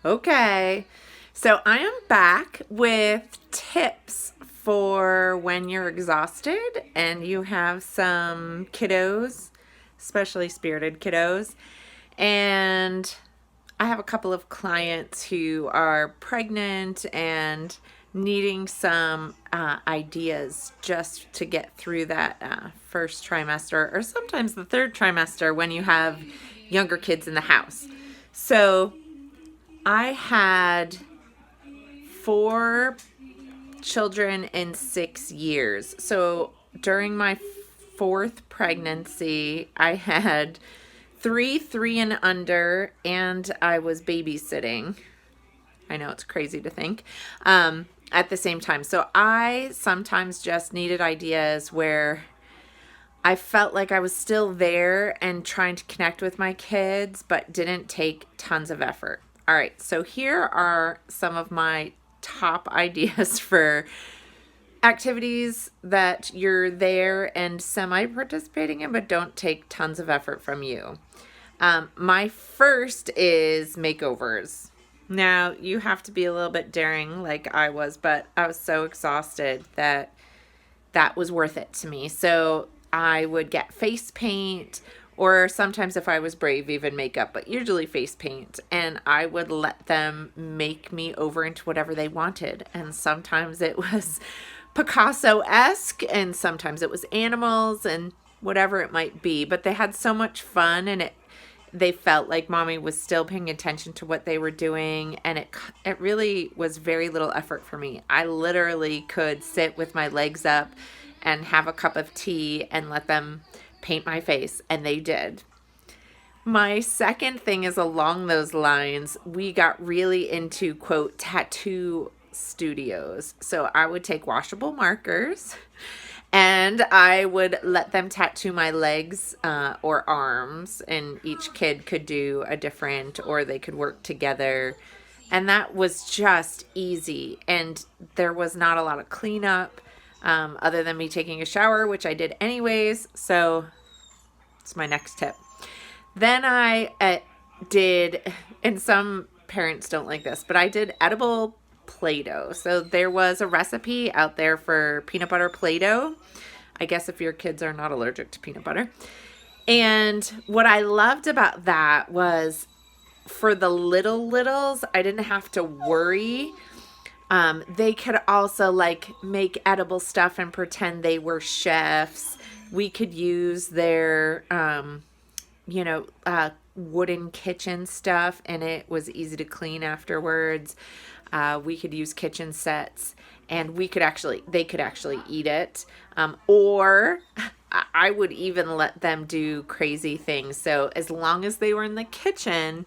Okay. So I am back with tips for when you're exhausted and you have some kiddos, especially spirited kiddos. And I have a couple of clients who are pregnant and needing some ideas just to get through that first trimester or sometimes the third trimester when you have younger kids in the house. So I had four children in 6 years. So during my fourth pregnancy, I had three and under, and I was babysitting. I know it's crazy to think. At the same time. So I sometimes just needed ideas where I felt like I was still there and trying to connect with my kids, but didn't take tons of effort. All right, so here are some of my top ideas for activities that you're there and semi participating in, but don't take tons of effort from you. My first is makeovers. Now, you have to be a little bit daring like I was, but I was so exhausted that that was worth it to me. So I would get face paint, or sometimes if I was brave, even makeup, but usually face paint. And I would let them make me over into whatever they wanted. And sometimes it was Picasso-esque, and sometimes it was animals and whatever it might be. But they had so much fun, and they felt like mommy was still paying attention to what they were doing, and it really was very little effort for me. I literally could sit with my legs up and have a cup of tea and let them paint my face, and they did. My second thing is along those lines. We got really into, quote, tattoo studios. So I would take washable markers and I would let them tattoo my legs or arms, and each kid could do a different, or they could work together. And that was just easy. And there was not a lot of cleanup other than me taking a shower, which I did anyways. So it's my next tip. Then I did, and some parents don't like this, but I did edible Play-Doh. So there was a recipe out there for peanut butter Play-Doh. I guess if your kids are not allergic to peanut butter. And what I loved about that was for the littles, I didn't have to worry. They could also like make edible stuff and pretend they were chefs. We could use their, wooden kitchen stuff, and it was easy to clean afterwards. We could use kitchen sets, and they could actually eat it. Or I would even let them do crazy things. So as long as they were in the kitchen,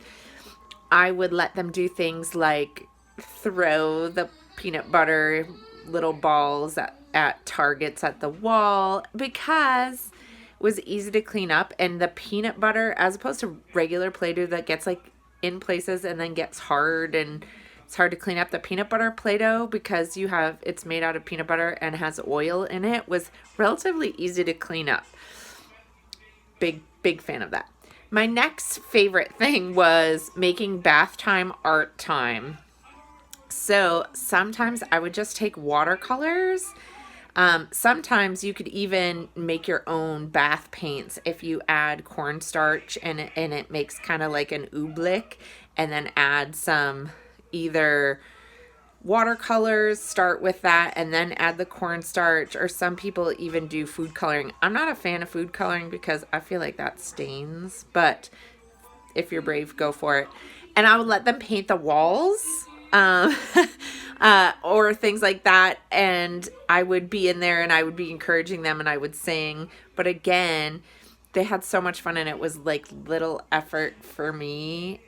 I would let them do things like throw the peanut butter little balls at targets at the wall, because it was easy to clean up. And the peanut butter, as opposed to regular Play-Doh that gets like in places and then gets hard and it's hard to clean up, the peanut butter Play-Doh, because it's made out of peanut butter and has oil in it, was relatively easy to clean up. Big fan of that. My next favorite thing was making bath time art time. So sometimes I would just take watercolors. Sometimes you could even make your own bath paints if you add cornstarch, and it makes kind of like an oobleck, and then add some either watercolors, start with that, and then add the cornstarch, or some people even do food coloring. I'm not a fan of food coloring because I feel like that stains, but if you're brave, go for it. And I would let them paint the walls, or things like that, and I would be in there and I would be encouraging them and I would sing. But again, they had so much fun, and it was like little effort for me,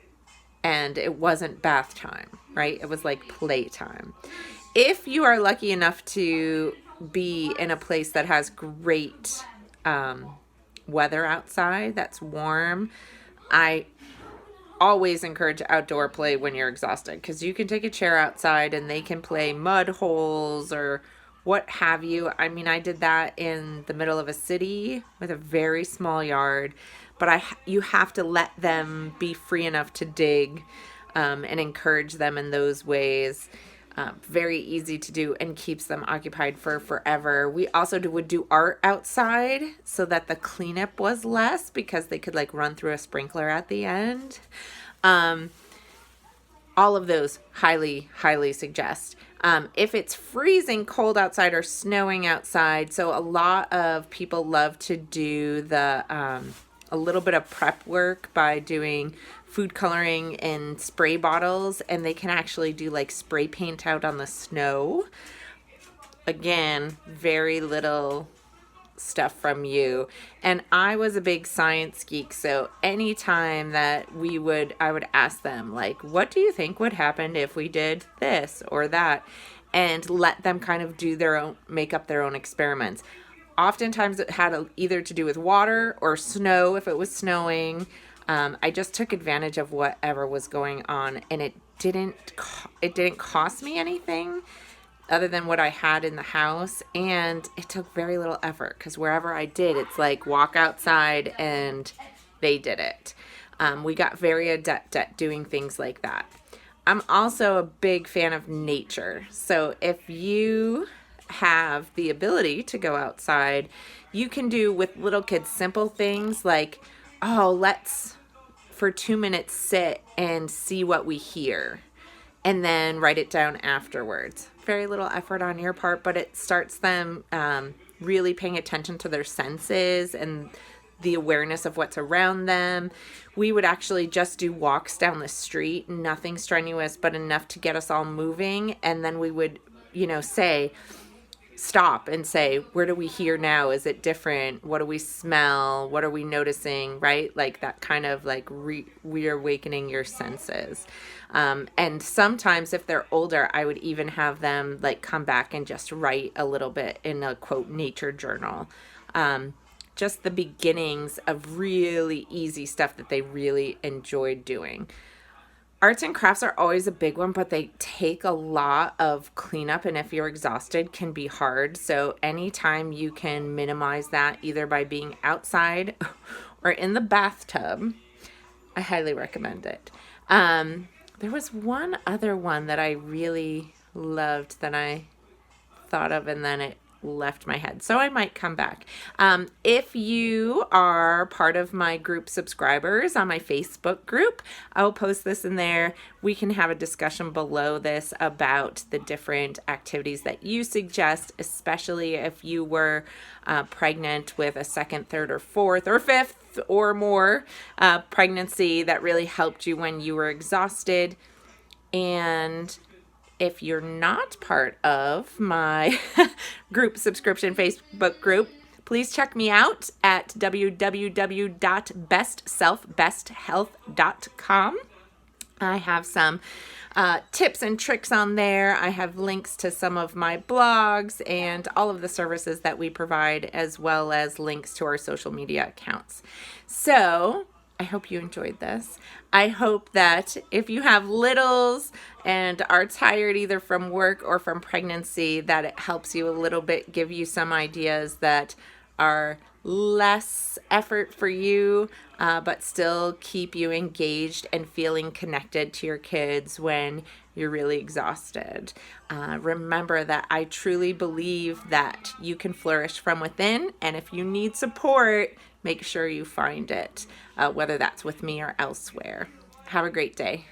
and it wasn't bath time, right? It was like playtime. If you are lucky enough to be in a place that has great weather outside, that's warm, I always encourage outdoor play when you're exhausted, because you can take a chair outside and they can play mud holes or what have you. I mean, I did that in the middle of a city with a very small yard, but you have to let them be free enough to dig. and encourage them in those ways. Very easy to do and keeps them occupied for forever. We also would do art outside so that the cleanup was less because they could like run through a sprinkler at the end. All of those highly, highly suggest. If it's freezing cold outside or snowing outside, so a lot of people love to do a little bit of prep work by doing food coloring in spray bottles, and they can actually do like spray paint out on the snow. Again, very little stuff from you. And I was a big science geek, so anytime that I would ask them like, what do you think would happen if we did this or that, and let them kind of make up their own experiments. Oftentimes it had either to do with water or snow if it was snowing. I just took advantage of whatever was going on, and it didn't cost me anything other than what I had in the house, and it took very little effort because wherever I did, it's like walk outside and they did it. We got very adept at doing things like that. I'm also a big fan of nature. So if you have the ability to go outside, you can do with little kids simple things like, let's for 2 minutes sit and see what we hear, and then write it down afterwards. Very little effort on your part, but it starts them really paying attention to their senses and the awareness of what's around them. We would actually just do walks down the street, nothing strenuous, but enough to get us all moving. And then we would, stop and say, where do we hear now? Is it different? What do we smell? What are we noticing? Right? Like that kind of like reawakening your senses. And sometimes if they're older, I would even have them like come back and just write a little bit in a quote nature journal. Just the beginnings of really easy stuff that they really enjoyed doing. Arts and crafts are always a big one, but they take a lot of cleanup, and if you're exhausted, can be hard. So anytime you can minimize that, either by being outside or in the bathtub, I highly recommend it. There was one other one that I really loved that I thought of, and then it left my head, so I might come back. If you are part of my group subscribers on my Facebook group, I'll post this in there. We can have a discussion below this about the different activities that you suggest, especially if you were pregnant with a second, third, or fourth, or fifth or more pregnancy that really helped you when you were exhausted. And if you're not part of my group subscription Facebook group, please check me out at www.bestselfbesthealth.com. I have some tips and tricks on there. I have links to some of my blogs and all of the services that we provide, as well as links to our social media accounts. So I hope you enjoyed this. I hope that if you have littles and are tired either from work or from pregnancy, that it helps you a little bit, give you some ideas that are less effort for you, but still keep you engaged and feeling connected to your kids when you're really exhausted. Remember that I truly believe that you can flourish from within, and if you need support, make sure you find it, whether that's with me or elsewhere. Have a great day.